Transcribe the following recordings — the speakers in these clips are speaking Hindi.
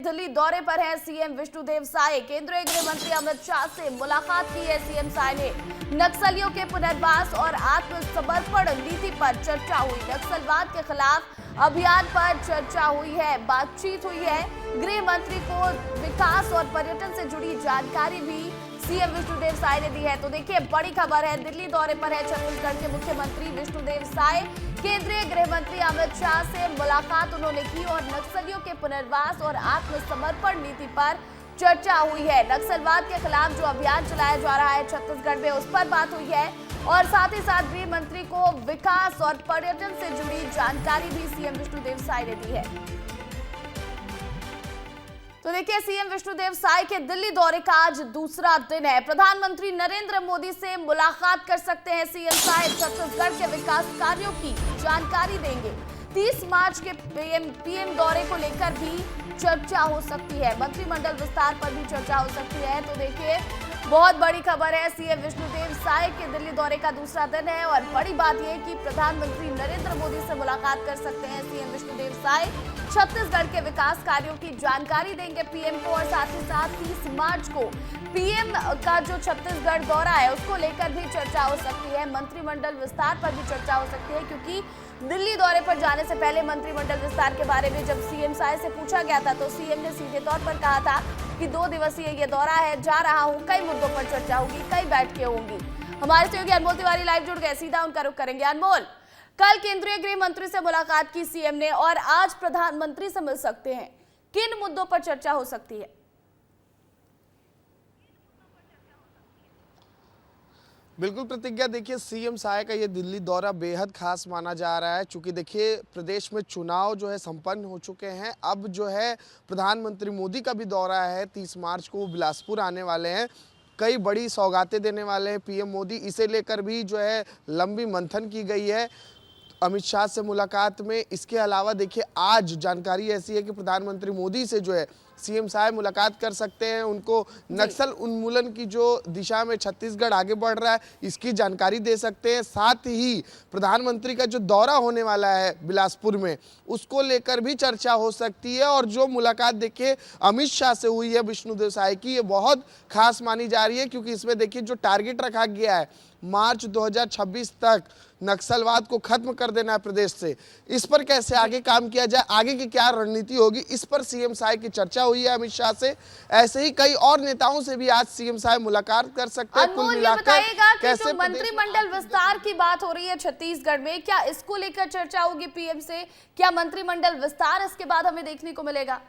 दिल्ली दौरे पर है सीएम विष्णुदेव साय। केंद्रीय गृह मंत्री अमित शाह से मुलाकात की है सीएम साय ने। नक्सलियों के पुनर्वास और आत्मसमर्पण नीति पर चर्चा हुई। नक्सलवाद के खिलाफ अभियान पर चर्चा हुई है, बातचीत हुई है। गृह मंत्री को विकास और पर्यटन से जुड़ी जानकारी भी सीएम विष्णुदेव साय ने दी है। तो देखिए, बड़ी खबर है, दिल्ली दौरे पर है छत्तीसगढ़ के मुख्यमंत्री विष्णुदेव साय। केंद्रीय गृह मंत्री अमित शाह से मुलाकात उन्होंने की और नक्सलियों के पुनर्वास और आत्मसमर्पण नीति पर चर्चा हुई है। नक्सलवाद के खिलाफ जो अभियान चलाया जा रहा है छत्तीसगढ़ में, उस पर बात हुई है और साथ ही साथ गृह मंत्री को विकास और पर्यटन से जुड़ी जानकारी भी सीएम विष्णुदेव साय ने दी है। तो देखिए, सीएम विष्णुदेव साय के दिल्ली दौरे का आज दूसरा दिन है। प्रधानमंत्री नरेंद्र मोदी से मुलाकात कर सकते हैं सीएम साय। छत्तीसगढ़ के विकास कार्यों की जानकारी देंगे। 30 मार्च के पीएम दौरे को लेकर भी चर्चा हो सकती है। मंत्रिमंडल विस्तार पर भी चर्चा हो सकती है। तो देखिए, बहुत बड़ी खबर है, सीएम विष्णुदेव साय के दिल्ली दौरे का दूसरा दिन है और बड़ी बात यह कि प्रधानमंत्री नरेंद्र मोदी से मुलाकात कर सकते हैं सीएम विष्णुदेव साय। छत्तीसगढ़ के विकास कार्यों की जानकारी देंगे पीएम को और साथ ही साथ 30 मार्च को पीएम का जो छत्तीसगढ़ दौरा है उसको लेकर भी चर्चा हो सकती है। मंत्रिमंडल विस्तार पर भी चर्चा हो सकती है, क्योंकि दिल्ली दौरे पर जाने से पहले मंत्रिमंडल विस्तार के बारे में जब सीएम साय से पूछा गया था तो सीएम ने सीधे तौर पर कहा था कि 2 दिवसीय ये दौरा है, जा रहा हूं, कई मुद्दों पर चर्चा होगी, कई बैठकें होंगी। हमारे सहयोगी अनमोल तिवारी लाइव जुड़ गए, सीधा उनका रुख करेंगे। अनमोल, कल केंद्रीय गृह मंत्री से मुलाकात की सीएम ने और आज प्रधानमंत्री से मिल सकते हैं, किन मुद्दों पर चर्चा हो सकती है? बिल्कुल प्रतिज्ञा, देखिए सीएम साय का ये दिल्ली दौरा बेहद खास माना जा रहा है, क्योंकि देखिए प्रदेश में चुनाव जो है संपन्न हो चुके हैं। अब जो है प्रधानमंत्री मोदी का भी दौरा है, 30 मार्च को वो बिलासपुर आने वाले हैं। कई बड़ी सौगातें देने वाले हैं पीएम मोदी, इसे लेकर भी जो है लंबी मंथन की गई है अमित शाह से मुलाकात में। इसके अलावा देखिए, आज जानकारी ऐसी है कि प्रधानमंत्री मोदी से जो है सीएम साय मुलाकात कर सकते हैं। उनको नक्सल उन्मूलन की जो दिशा में छत्तीसगढ़ आगे बढ़ रहा है इसकी जानकारी दे सकते हैं। साथ ही प्रधानमंत्री का जो दौरा होने वाला है बिलासपुर में, उसको लेकर भी चर्चा हो सकती है। और जो मुलाकात देखिए अमित शाह से हुई है विष्णुदेव साय की, ये बहुत खास मानी जा रही है, क्योंकि इसमें देखिए जो टारगेट रखा गया है मार्च 2026 तक नक्सलवाद को खत्म कर देना है प्रदेश से, इस पर कैसे आगे काम किया जाए, आगे की क्या रणनीति होगी, इस पर सीएम साय की चर्चा हुई है अमित शाह से। ऐसे ही कई और नेताओं से भी आज सीएम साय मुलाकात कर सकते हैं। कुल मिलाकर कैसे मंत्रिमंडल विस्तार की बात हो रही है छत्तीसगढ़ में, क्या इसको लेकर चर्चा होगी पीएम से? क्या मंत्रिमंडल विस्तार इसके बाद हमें देखने को मिलेगा?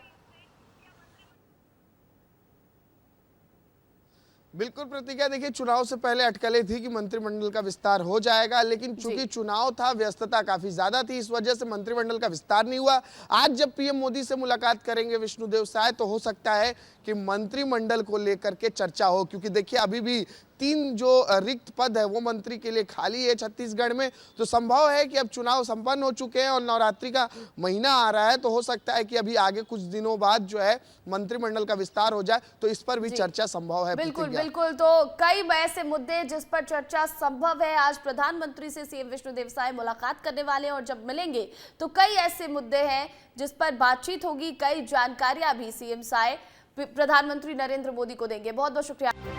बिल्कुल प्रतिज्ञा, देखिए चुनाव से पहले अटकलें थी कि मंत्रिमंडल का विस्तार हो जाएगा, लेकिन चूंकि चुनाव था, व्यस्तता काफी ज्यादा थी, इस वजह से मंत्रिमंडल का विस्तार नहीं हुआ। आज जब पीएम मोदी से मुलाकात करेंगे विष्णुदेव साय, तो हो सकता है कि मंत्रिमंडल को लेकर के चर्चा हो, क्योंकि देखिए अभी भी 3 जो रिक्त पद है वो मंत्री के लिए खाली है छत्तीसगढ़ में। तो संभव है कि अब चुनाव संपन्न हो चुके हैं और नवरात्रि का महीना आ रहा है, तो हो सकता है कि अभी आगे कुछ दिनों बाद जो है मंत्रिमंडल का विस्तार हो जाए, तो इस पर भी चर्चा संभव है। बिल्कुल बिल्कुल, तो कई ऐसे मुद्दे जिस पर चर्चा संभव है। आज प्रधानमंत्री से सीएम विष्णुदेव साय मुलाकात करने वाले हैं और जब मिलेंगे तो कई ऐसे मुद्दे हैं जिस पर बातचीत होगी, कई जानकारियां भी सीएम साय प्रधानमंत्री नरेंद्र मोदी को देंगे। बहुत बहुत शुक्रिया।